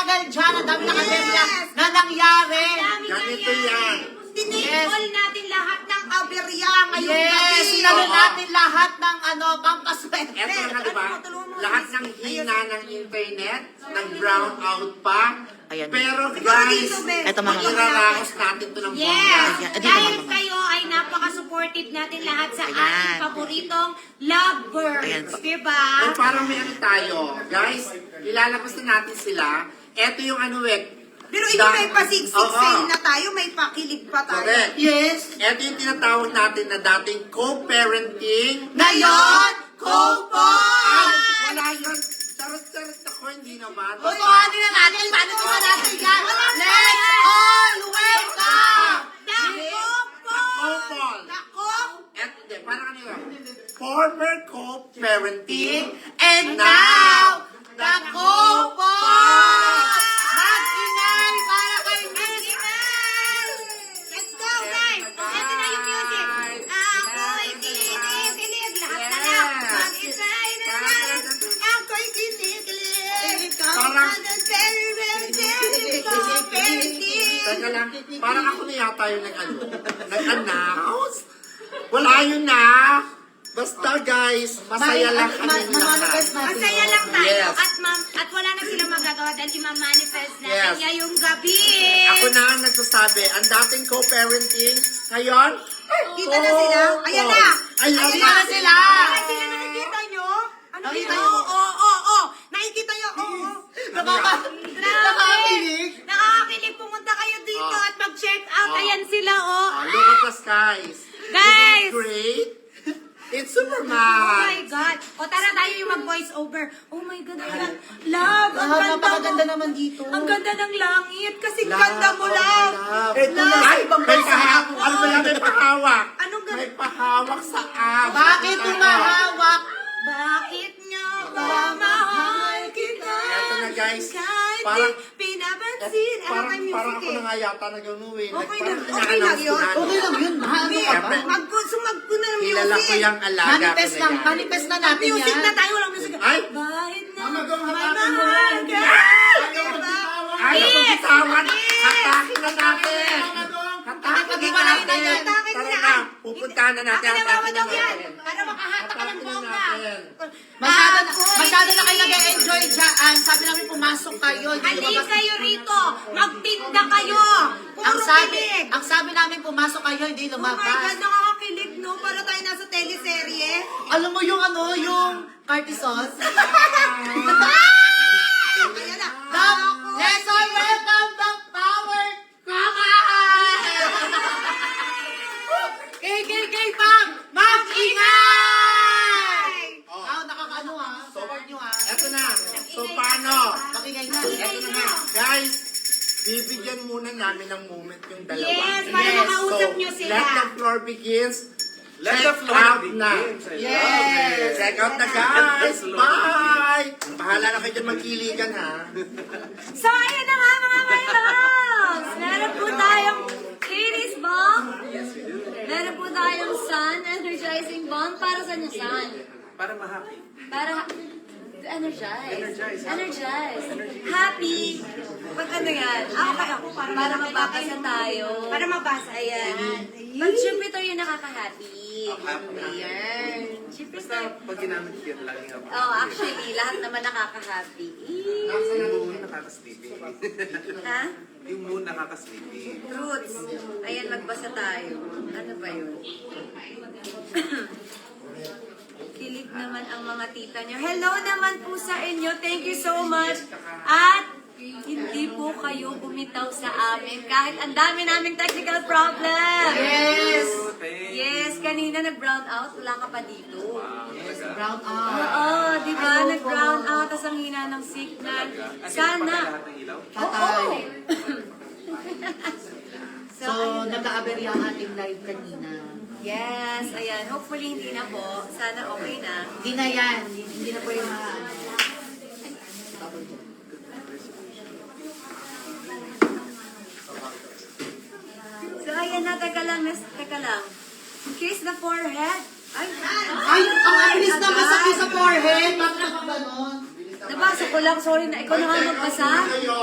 dahil dyan, ang dami na kaberya na nangyari. Ganito yan. Tinake-all natin lahat ng aberya ngayong Yes, gabi. sinalo natin lahat ng pampaswerte. Eto na nga, diba? Lahat ng hina ng internet, nag-brown out pa. Ayan. Pero Ikaw guys, dito, Be. Eto, mama. iraraos natin to ng Yes! bongga. Ayan. Dahil kayo ay napaka-supportive natin lahat sa Ayan. ating paboritong lovebirds. Ayan. Diba? Ay, parang may ano tayo. Guys, ilalabas na natin sila. Eto yung ano, Pero ito may pasiksik sale na tayo, may pakilig pa tayo. Correct. Yes. Eto yung tinatawag natin na dating co-parenting. Ngayon, co-paul! Wala yun. Charot-charot ako, hindi naman. Tutuhanin na natin, paano natin yan? Let's all welcome! The couple! Couple. The couple! Eto, parang ano yun? Former co-parenting. And now, the co-paul! Mag-ingay para kay Miss Let's go, guys! Ito na yung music. Ako'y kinikilig. Lahat na lang. Mag-isay na lang. Ako'y kinikilig. Ikaw Parang- na very, very, very co-parenting. Teka lang, parang ako na yata yung nag-announce. Wala yun na. Basta guys, masaya lang kami lahat. Masaya lang tayo Yes. at wala na silang magagawa dahil i-manifest natin Yes. ngayong gabi. Ako na ang nagsasabi, ang dating co-parenting, ngayon, Kita na sila? Ayan na! Ayan Ayan na na sila! Ayan sila na nakita nyo? Ano Nakita yun? nyo? Oo. Nakikita nyo? Oo. Nakakakilig. Nakakakilig. Pumunta kayo dito Ah. at mag-check out. Ah. Ayan sila, oh. Look at the skies. Guys! Isn't it great? It's Oh Superman. my God. O tara tayo yung mag-voice over. Oh my God. Ayan. Love, ang ganda Napakaganda mo. naman dito. Ang ganda ng langit. Kasi Love, ganda mo, oh, love. love. Ito na sa Ay, ibang may bansa. pahawak. Ano ba yan? May pahawak. Anong ganda? May pahawak sa abs. Bakit humahawak? Bakit nga ba mahal kita? Eto na, guys. Kahit Parang- di pinapansin. Ano Parang, kay music parang ako eh? na nga yata nag-unuwi. Okay Parang lang, okay lang yun. Okay lang yun, ha? Ano ka ba? Sumagpo na ng music. Kilala ko yung alaga Manifest ko lang, na yan. manifest na natin Music yan. na tayo, walang music. Ay! Bakit nga Mama, gawang may hatakin mo mahal yan. ka? Diba? Ay, Yes! ako bitawan. Yes! Hatakin na natin. Hatakin na Pag-iwalay na natin. yan. Tara na. Pupuntahan na natin. Akin na Hatakin na daw yan. natin. Para makahata ka ng Hatakin na bongga. natin. Masyado na kayo nag-enjoy dyan. Sabi namin pumasok kayo. Hindi Halika lumabas. kayo rito. Magtinda kayo. Ang Puro sabi, kilig. ang sabi namin pumasok kayo, hindi Oh my God, lumabas. nakakakilig, no? Para tayo nasa teleserye. Alam mo yung yung party sauce? Ayan na. Let's all welcome the power KKK Pang! Mag-ingay! Oh. Nakakaano ha? Support nyo ha? Eto na. So, paano? Makingay na. Eto na nga. Guys, bibigyan muna namin ng moment yung dalawa. Yes, para makausap nyo sila. Let the floor begins. Let Check the floor out begin. na. Yes! Check out na guys. Bye! Bahala na kayo dyan magkiligan ha. So, ayun na nga mga Mayloves! Meron po tayong Kiris Bomb. Meron po tayong Sun Energizing Bomb. Para saan yung Sun? Para ma-happy. Para energize. Energize. Energize. Happy. Pag ano yan? Okay ako. Para mababasa tayo. Para mabasa. Ayan. Pag Jupiter yung nakaka-happy. Ayan. Jupiter. Basta pag ginamit yun, laging happy. Oh, actually, lahat naman nakaka-happy. Yung moon nakaka-sleepy. Ha? Yung moon nakaka-sleepy. Roots. Ayan, magbasa tayo. Ano ba yun? Kilig naman ang mga tita nyo. Hello naman po sa inyo. Thank you so much. At hindi po kayo bumitaw sa amin kahit ang dami naming technical problem. Yes! Oh, thank you. Yes, kanina nag-brown out. Wala ka pa dito. Yes, brown out. Oo, di ba? Ay, Nag-brown opo. out. Tapos ang hina ng signal. As in, Sana. patay lahat ng ilaw? Patay. So, So, ayun na. nagka-aberya ang ating live kanina. Yes, ayan. Hopefully hindi na po. Sana okay na. Hindi na yan. Hindi na po yung So ayan na, teka lang. Kiss the forehead. Ay, Ay, ang abilis na masakit sa forehead. Bakit ako ganon? Babasa ko lang. Sorry na. Ikaw na nga magbasa. Kayo.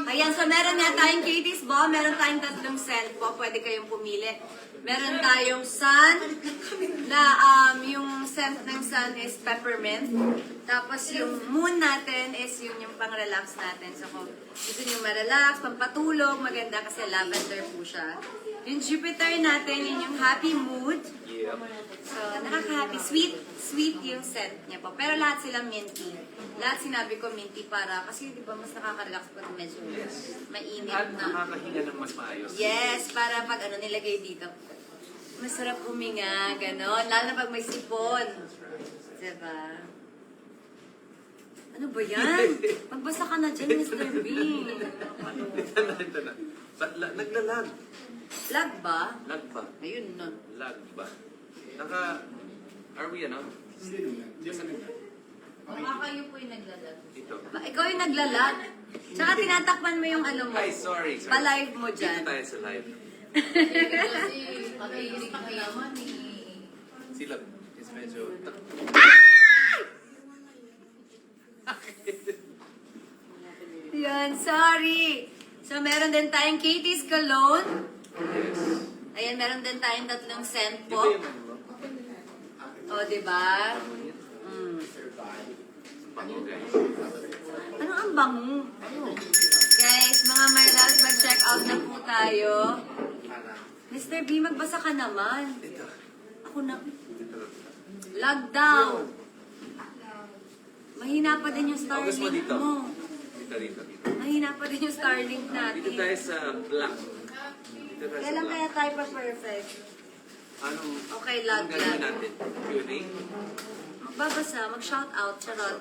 Ayan, so meron nga tayong Katie's Ball, meron tayong 3 scent po, pwede kayong pumili. Meron tayong sun, na yung scent ng sun is peppermint. Tapos yung moon natin is yung pang-relax natin. So kung gusto nyo ma-relax, pampatulog, maganda kasi lavender po siya. Yung Jupiter natin, yun yung happy mood. Yep. So, nakaka-happy. Sweet yung scent niya po. Pero lahat sila minty. Lahat sinabi ko minty para, kasi di ba mas nakaka-relax pag medyo mainit At na. nakakahinga ng mas maayos. Yes, para pag nilagay dito. Masarap huminga, ganon. Lalo na pag may sipon. Diba? Ano ba yan? Magbasa ka na dyan, Mr. Bean. Ito na. Naglalag. Lag ba? Lag ba? Ayun na. Lag ba? Are we ano? Baka kayo po yung naglalag. Ito. Ikaw yung naglalag. Tsaka tinatakpan mo yung ano mo. Ay, sorry. Pa-live mo dyan. Dito tayo sa live. Sila is medyo... Yan, sorry. So, meron din tayong Katie's Cologne. Yes. Ayan, meron din tayong 3 scent Di ba po. yung ano? O, diba? Mm. Bango, guys. Ano ang bango? Guys, mga my loves, mag-check out na po tayo. Mr. B, magbasa ka naman. Ito. Ako na. Ito. Lag daw. Mahina pa din yung Gusto mo Starlink dito? mo. Dito. Mahina pa din yung Starlink natin. Dito tayo sa black. Dito tayo sa Kailan kaya black. tayo pa perfect? Anong... Okay, lag, anong gagawin lag. natin? Q&A? Magbabasa, mag-shout out, charot.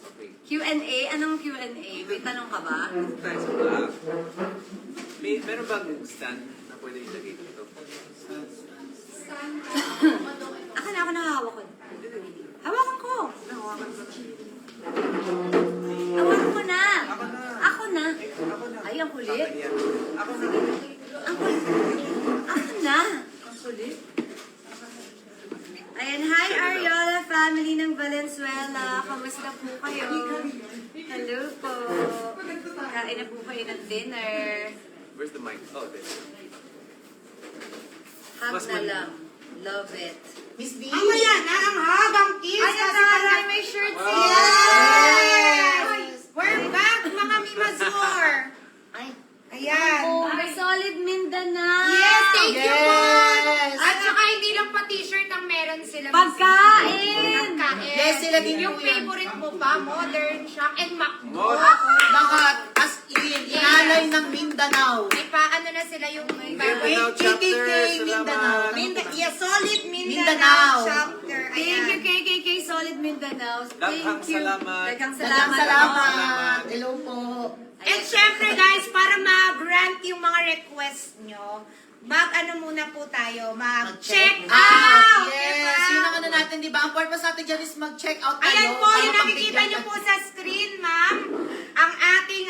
Okay. Q&A? Anong Q&A? May tanong ka ba? Dito tayo sa black. Meron bang stand na pwede ilagay dito? Ako na hawak ko. Hawakan ko. Hawakan ko na. Ako na. Ay, ang kulit. Ayan. Ako na. Ang kulit. Ako na. Ang kulit. Ayan, hi Ariola family ng Valenzuela. Kamusta po kayo? Hello po. Kain na po kayo ng dinner. Where's the mic? Oh, there. Hug Mas na man- lang. Love it. Miss B. Mamaya na ang habang kiss. Ay, ang taray, may shirt Wow. siya! Yes! We're back, mga Mimazor. Ay, Ayan. oh, may solid Mindanao! Yes, thank you po. Yes. At saka hindi lang pa t-shirt ang meron sila. Miss B. Pagkain! Pagkain. Yes, sila din Yung po yan. favorite mo pa, Modern Shock and Macdo. Lahat, as in, inalay ng Mindanao. May paano na sila yung Mindanao KKK chapter, Mindanao. salamat. Yeah, solid Mindanao, Mindanao. chapter. Thank you, Ayan. KKK Solid Mindanao. Daghang Thank you. salamat. Daghang Salamat. salamat. Salamat. Hello po. And syempre guys, para ma-grant yung mga request nyo, mag-ano muna po tayo, mag-check out! Yes. Diba? Yun ang ano natin, di ba? Ang purpose natin dyan is mag-check out tayo. Ayan po, para yung nakikita pagbigyan nyo ka- po sa screen, ma'am. Ang ating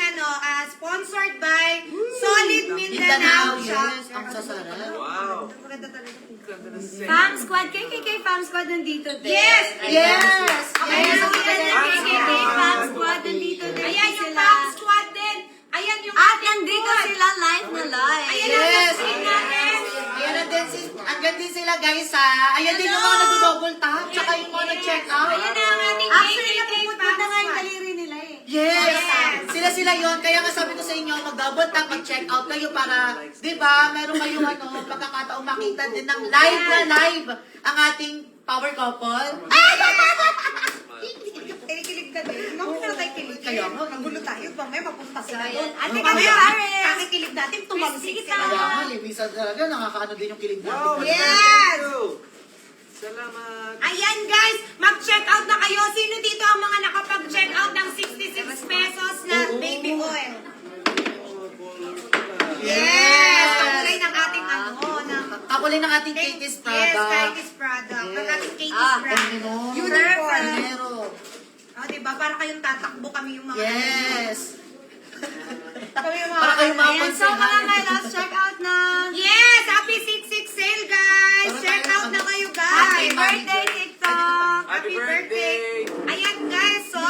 sponsored by Solid Mindanao. Mindanao. Yes, ang sasarap. Wow. Maganda talaga. Ganda ng scent. Fam Squad, KKK Fam Squad nandito din. Yes! Yes! Ayan, Yes! ayan, Ayan, ayan, KKK ayan. Fam Squad nandito din. Ayan yung sila. Pop Squad din. Ayan yung At ating nandito booth. sila live na live. Ayan Yes! ang screen natin. Ayan na din, andyan din sila guys ha. Ayan din yung mga nag-double tap, tsaka yung mga nag-check out. Ayan na ang ating Actually, KKK napuput Pop na nga yung Squad. daliri nila eh. Yes! Yes. Sila yon. Kaya nga sabi ko sa inyo, mag-double tap, mag-check out kayo para, di ba, meron kayong pagkakataong makita din ng live na live ang ating power couple. Kilig ka din. Huwag na tayo kilig. Kaya nga. Magulo tayo. Mamaya mapunta sila Ayan. doon. Ate, Mamaya, Paris. kakikilig natin, tumagsik Please, sila. Kaya nga, Lisa talaga, nakakaano din yung kilig natin. Wow. Yes! Salamat. Ayan guys, mag-check out na kayo. Sino dito ang mga nakapag-check out ng 66 pesos na baby oil? Yes! Kakulay ng ating ng Kakulay ng ating Katie's Yes, product. Katie's product. Ng ating Katie's Ah, brand. Panginoon. Uniform. Pangero. Oh, diba? Para kayong tatakbo kami yung mga... Yes. Kami yung mga... Para kayong mga Ayan, so mga my loves, check out na. Yes! Happy 6-6 sale, guys! Para Check tayo out na kayo, guys! Happy birthday, TikTok. Happy birthday! Ayan, guys! So,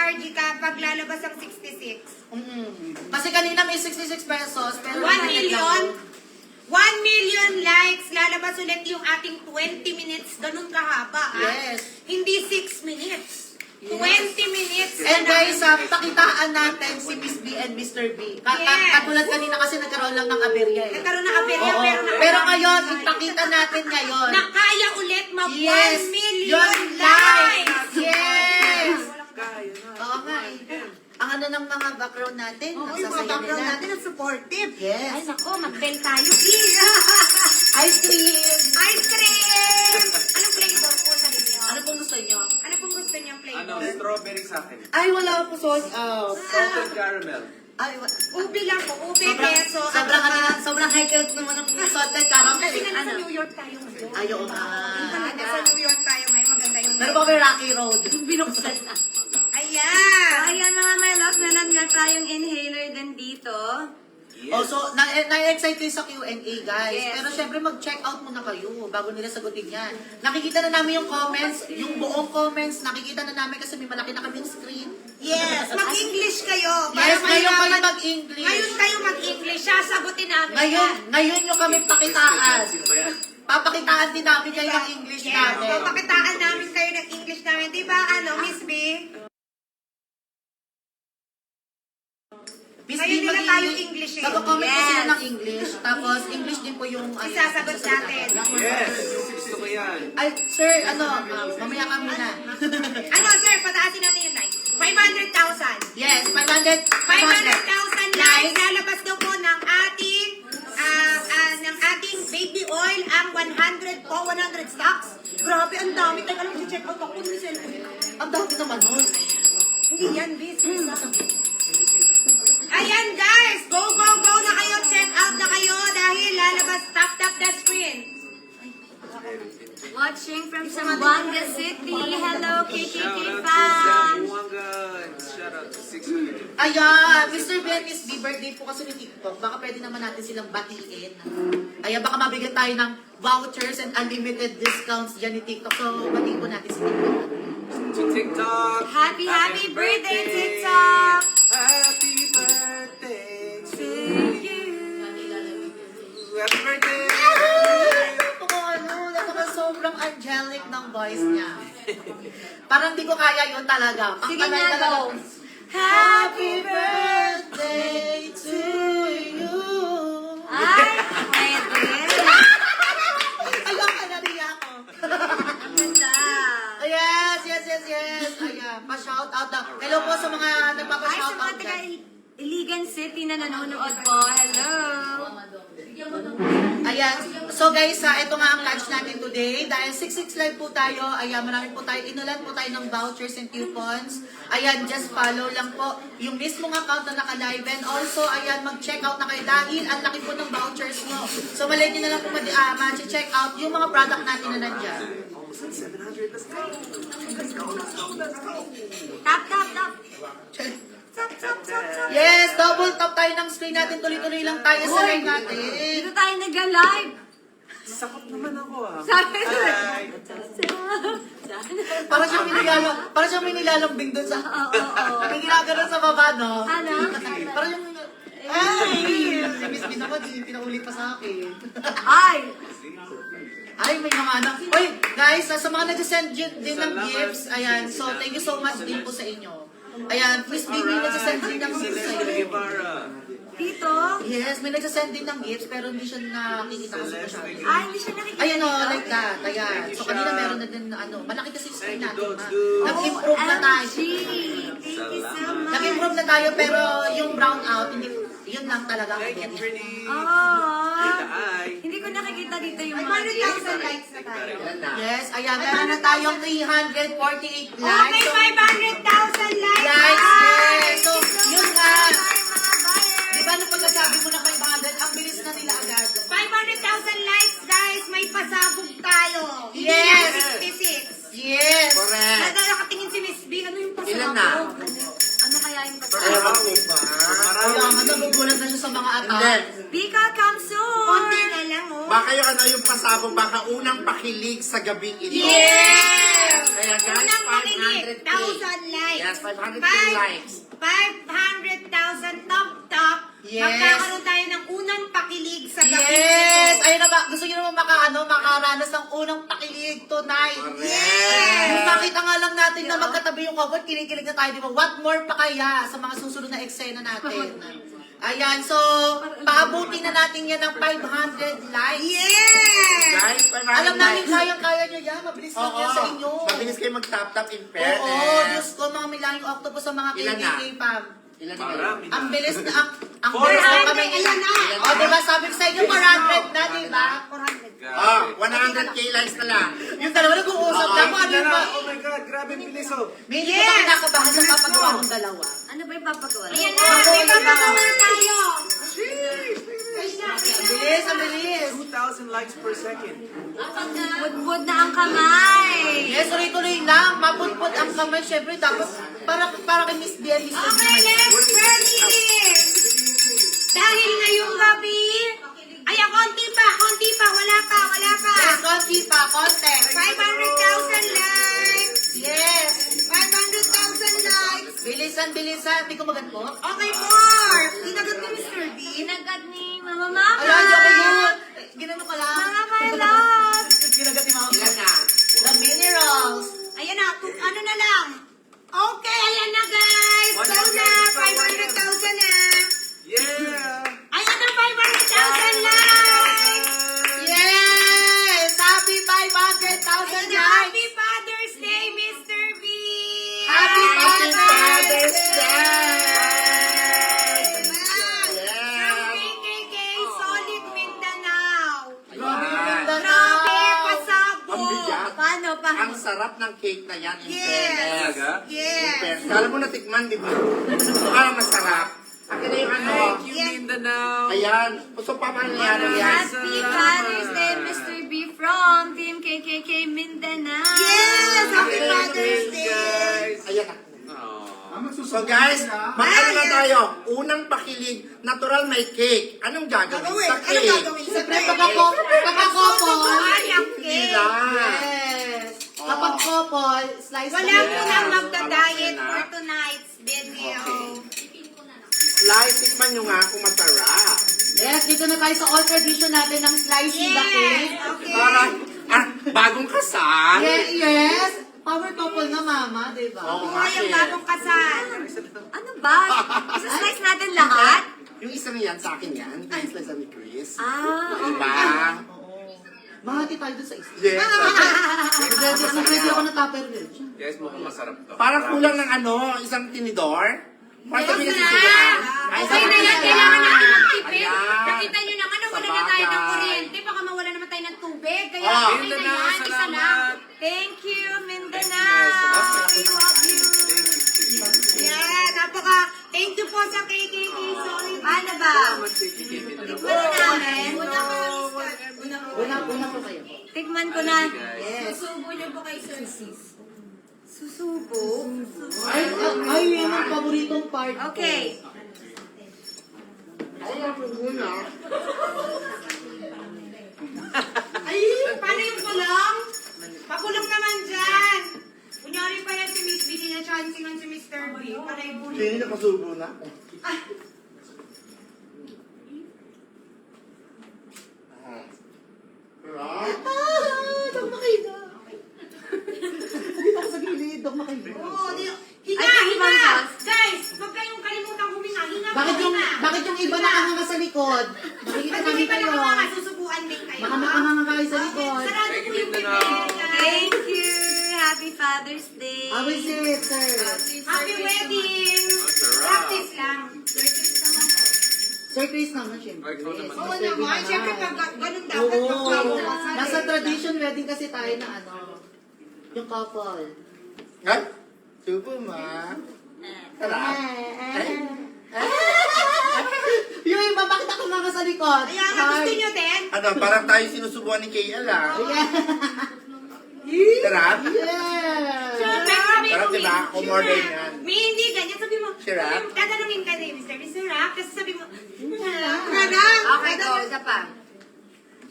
RG kapag lalabas ang 66. Kasi kanina may 66 pesos, pero 1 million. 1 million likes, lalabas ulit yung ating 20 minutes. Ganun kahaba. Yes. Hindi 6 minutes. 20 minutes. And guys, pakitaan natin si Miss B and Mr. B. Yes. Katulad kanina kasi nagkaroon lang ng aberya eh. Nagkaroon ng aberya, Oo. pero Pero ngayon, ipakita natin ngayon. na kaya ulit mag 1 Yes. million Yun, likes. Yes. Kaya na. Oo nga eh. Ang ano ng mga background natin, Oo, ang yung mga sasaya background nila. natin ang supportive. Yes. Ay, nako, mag-bell tayo. Ice cream. Ice cream! Anong flavor po sa inyo? Ano pong gusto nyo? Ano pong gusto niyong flavor? Ano, strawberry sa akin. Ay, wala po sauce. Salted caramel. Ay, Ube lang po, ube, sobrang, peso. sobrang, sobrang high health naman ng salted caramel. Kasi nga nasa Ano? New York tayo ngayon. Ay, oo nga. Nasa New York tayo ngayon, maganda yung... Pero pa may Rocky Road. Binuksan na. Ayan! Ayan mga my love, meron nga tayong inhaler din dito. Yes. Oh, so, na-excite kayo sa Q&A, guys. Yes. Pero syempre, mag-check out muna kayo bago nila sagutin yan. Nakikita na namin yung comments, yung buong comments, nakikita na namin kasi may malaki na kaming screen. Yes, mag-English kayo. Yes, ngayon kayo malaman- mag-English. Ngayon kayo mag-English, sasagutin namin Ngayon nyo kami pakitaan. Sino ba yan? Papakitaan din namin kayo ng English Yes, namin. papakitaan namin kayo ng English namin. Di ba, Miss B? Miss Ngayon B, din na tayo English eh. Magko-comment po Yes. sila ng English. Tapos, English din po yung... Isasagot natin. Yes. Gusto ko yan. Ay, sir, mamaya ka muna. Ano, sir, pataasin natin yung likes. 500,000. Yes, 500. 500,000 likes. Lalabas daw po ng ating baby oil ang 100 po, 100 stocks. Grabe, ang dami. Teka lang, check out ako ng cellphone ko. Ang dami naman nun. Hindi yan, bis. Ayan, guys. Go, go, go na kayo. Check out na kayo dahil lalabas tap the screen. Watching from Zamboanga City. Hello, Shout KKK out to fans. Zamboanga. Shout out to 600. Ayan, Mr. B and Miss B, birthday po kasi ni TikTok. Baka pwede naman natin silang batiin. Ayan, baka mabigyan tayo ng vouchers and unlimited discounts dyan ni TikTok. So, batiin po natin si TikTok. To TikTok. Happy birthday, TikTok. Happy birthday to To you. you. Happy birthday. Sobrang angelic ng voice niya. Parang di ko kaya yun talaga. Sige Pagkalay nga, talaga. go. Happy birthday to you. Ay, pwede. Ayaw ka na rin ako. Ang ganda. Yes. Ayan, pa-shout out daw. Hello po sa mga Ay, sa nagpapa-shout mga out taga dyan. Iligan City na nanonood po. Hello. Ayan. So guys, ito nga ang lunch natin today. Dahil 6-6 live po tayo, ayan, marami po tayo, inulan po tayo ng vouchers and coupons. Ayan, just follow lang po yung mismong account na naka-live. And also, ayan, mag-check out na kayo dahil ang laki po ng vouchers nyo. So malay nyo na lang po ma-check out yung mga product natin na nandyan. Almost 700. Let's go. Let's go. Tap. Yes, double tap tayo ng screen natin. Tuloy-tuloy lang tayo sa live natin. Dito tayo nag-live. Sakot naman ako ah. Sabi ko. Hi. Para siyang may nilalambing dun sa... Oo. May ginagano sa baba, no? Ano? Para siyang... Ay! Si Miss B naman, pinaulit pa sa akin. Ay! Ay, may mga ano. Uy, guys, sa mga nag-send din ng Salamat. gifts, ayan. So, thank you so much din po sa inyo. Ayan, Miss B, may nag-send din ng gifts sa Celeste iyo. Guevara. Dito? Yes, may nag-send din ng gifts, pero hindi siya nakikita kasi masyado. Ay, hindi siya nakikita. Ayan o, like that. Ayan. So, kanina meron na din na ano. Malaki kasi yung screen Thank you, natin, Dogs ma. Dudes. Nag-improve na tayo. OMG. Thank you so much. Nag-improve na tayo, pero yung brown out, hindi, yun lang talaga. Thank you, pretty. Oh. Kita ay. Hindi ko nakikita dito yung mga gifts. 500,000 likes na tayo. Yes, ayan. Meron na tayong 348 likes. Okay, So, 500,000 likes. likes, yes. So, yun nga. Mga buyers. Di ba nung pagkasabi mo na 500, ang bilis na nila agad. 500,000 likes, guys. May pasabog tayo. Hindi Yes. yan 66. Yes. Nakatingin si Miss B. Ano yung pasabog? Ano kaya yung pasabog? Ewan ko ba? Kaya nga, nagugulat na siya sa mga Hindi. attack. Bika, come soon! Konti na lang, oh. Baka yung ano yung pasabog, baka unang pakilig sa gabing ito. Yes! Kaya guys, Unang makinig, 500K. 1,000 likes. Yes, 500K likes. 500,000 top. Yes. Magkakaroon tayo ng unang pakilig sa gabi. Yes! Ayun na ba, gusto niyo naman makaranas ng unang pakilig tonight. Correct. Makita nga lang natin na magkatabi yung couple, kinikilig na tayo, di ba? What more pa kaya sa mga susunod na eksena natin? Ayan, so, paabuti na natin yan ng 500 likes. Yes! Guys, 500 Alam namin likes. kaya nyo yan. Mabilis lang yan sa inyo. Mabilis kayo mag-tap-tap in Oo, fairness. Diyos ko, mga milayong octopus sa mga Ilan na? KKK Pam. Ilan na kayo? Marami na. Ang bilis na, ang 400, bilis na kami. ayan na. O, diba, sabi ko sa inyo, 400 na, diba? 400. Oh, 100K likes na lang. Yung dalawa nag-uusap na kung ano yung ba. Oh my God, grabe ang bilis oh. May hindi ko pa kinakabahan sa papagawa ng dalawa. Ano ba yung papagawa? Ayan na, may papagawa tayo. Ang bilis, ang bilis. 2,000 likes per second. Budbud na ang kamay! Yes, tuloy-tuloy lang. Maputput ang kamay, syempre. Tapos, para kay Miss Dian, Miss Okay, let's proceed. Dahil ngayong gabi, ay, konti pa, wala pa. Yes, konti pa, konti. 500,000 likes. Yes. 500,000 likes. Bilisan, bilisan. Hindi ko maganpo. Okay, more. Tinagot ni Mr. B. Ginagat ni Mama Maka! Alam, joke yun. Ginano ka lang. Mga my love! Ginagat ni mga Ilan na? The minerals. Ayan na, ano na lang. Okay, ayan na guys. Go na, 500,000 na. Yeah! Ayan na, 500,000 likes. Yes! Happy 500,000 Ayan na, likes! Happy Father's Day, Mr. B. Happy Father's From KKK, Solid Mindanao. Ayan. Grabe, pasabog. Ang bigat. Paano? Ang sarap ng cake na yan in fairness. Yes. Yes. Yes. Kala mo natikman, di ba? Parang masarap. Akin na yung ano. Thank you, Mindanao. Ayan. So, paano yan? Yan. Happy Father's Day, Mr. B from Team KKK Mindanao! Yes, Happy Ayan. Father's Day. Guys. Ayan. Oh. So guys, mag-ano na tayo? Unang pakilig, natural may cake. Anong gagawin sa Anong cake? gagawin? Siyempre, pagka-couple. Ay, ang cake. Nila. Yes. Kapag couple, slice Wala na po yan. nang magda-diet for tonight's video. Slice, tikman nyo nga kung masarap. Yes, dito na tayo sa all tradition natin ng slicey ba cake. Okay. Parang, bagong kasal. Yes. Power couple na mama, di ba? Oo. Buhay ang bagong kasal. Ano ba? Isa-slice natin lahat? Yung isang yan, sa akin yan. Yung slice ni Chris. Ah, Diba? Oo. Mahati tayo dun sa isa. Yes. Ready ako na tupperware. Guys, mukhang masarap to. Parang kulang ng ano, isang tinidor. Parang sabi na na. sisubukan. Okay na yan, kailangan natin magtipid. Ayan. Nakita nyo naman, nawala na tayo ng kuryente, baka mawala naman tayo ng tubig. Kaya Ah. okay na Mindanao, yan, isa lang. salamat. thank you, Mindanao! We love you! Yeah, thank you po sa KKK. Sorry. Paano ba? Wala namin. Unang ko kayo. Tikman ko na. Yes. Susubo niyo po kay Sir Sis. Susubo. Ay, yan ang paboritong part ko. Okay. Ay, paano yung kulang? Pakulong naman dyan. Kunyari pa yan si Miss B, di na chancingan si Mr. B. Panay bulo. Sino nakasubo na? Dog makahiga. Dito ako sa gilid, dog makahiga. Oo, higa, Ay, higa! Bangkos. Guys, huwag kayong kalimutan huminga. Hinga po, Bakit hinga. yung iba nakanganga sa likod? Makikita Pag kami hindi pa kayo. nakakanga, susubuan din kayo. Baka nakanganga kayo sa likod. Sarado Thank po you, yung Mindanao. bibig, guys. Thank you! Happy Father's Day! How is it, sir? Happy wedding! Masarap. Practice lang. Sir Chris naman, syempre. Ay, ikaw naman. Oo naman, syempre pag ganun dapat Oo. magpapawasan. Nasa tradition wedding kasi tayo na ano, yung couple. Ay, subo ma. Sarap. Yung iba, bakit ako nga sa likod? Kaya nga, gusto nyo din? Ano, parang tayo sinusubuan ni KL ah. Yeah. Sarap? Yeah. Pero sabi Sarap mo, diba? May, Kumorder yan. May hindi ganyan, sabi mo. Sarap? Tatanong Tatanungin ka ni Mr. Rock, kasi sabi mo, Karang! Okay, go. Isa pa.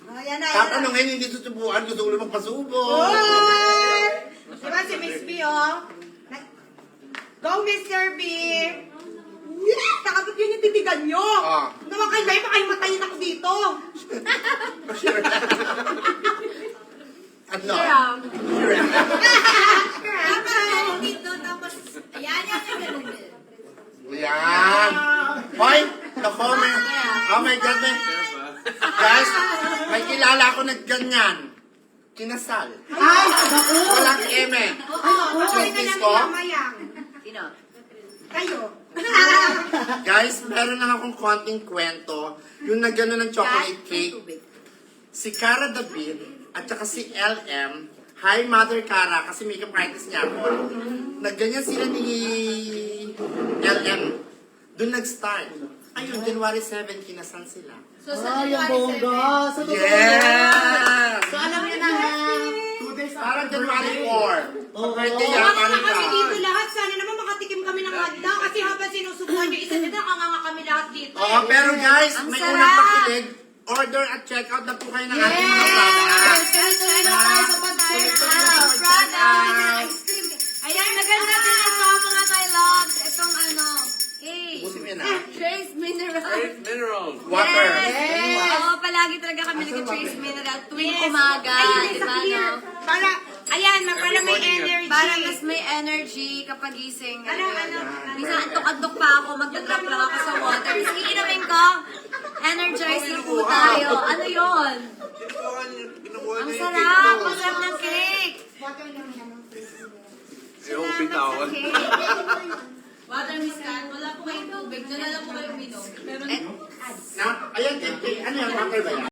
Oh, yan na, yan na. Tatanungin, hindi susubuan, gusto ko lang magpasubo. Oy! Diba si Miss B, oh? Go, Mr. B! Yeah! Takabot yun yung titigan nyo! Ah. Naman kayo, baka kayo matayin ako dito! Ano? Tapos dito, tapos, ayan, yan yung ganun. Yan. Hoy, nako, oh my God, may, guys, may kilala ako nagganyan. Kinasal. Ay, naku! Walang eme. Okay na lang ko? mamayang. Sino? Kayo. Guys, meron lang akong konting kwento. Yung nagano ng chocolate cake. Si Cara David at saka si LM. Hi, Mother Cara, kasi makeup artist niya ako. Nagganyan sila ni LM. Doon nag-start. Ayun, January 7, kinasal sila. So, sa Ay, ang January 7. bongga! Sa totoo Yes! So, alam niyo na ha? 2 days, parang January 4. Oo. Birthday Mga yata nga kami nila. dito lahat. Sana naman makatikim kami ng handa. Kasi habang sinusubuhan nyo isa nila, nga kami lahat dito. Oo, pero guys, Ang may sarap! unang pakilig. Order at check out na po kayo ng ating mga products. Tuloy na tayo sa pag-check out. Product. Ayan, maganda din ito mga my loves. Itong ano, hey, Ubusin mo yun, ha? Trace Mineral. Earth Mineral. Water. Yes! Oo, palagi talaga kami nag-Trace Mineral tuwing umaga. Ayun, Diba, sa clear. no? Para, ayan, para Every may morning yan. energy. Para mas may energy kapag gising. Ano, ano? Minsan antok-antok pa ako, magdadrop lang ako sa water. Tapos iinumin ko, energize na po tayo. Ano yon? Kinukuha Ang niya yung sarap! cake Ang ko. sarap ng cake! Yung bitawan. Water miskan, wala po kayong tubig. Doon na lang po kayo minom. Na, ayan, ano yan, water ba yan?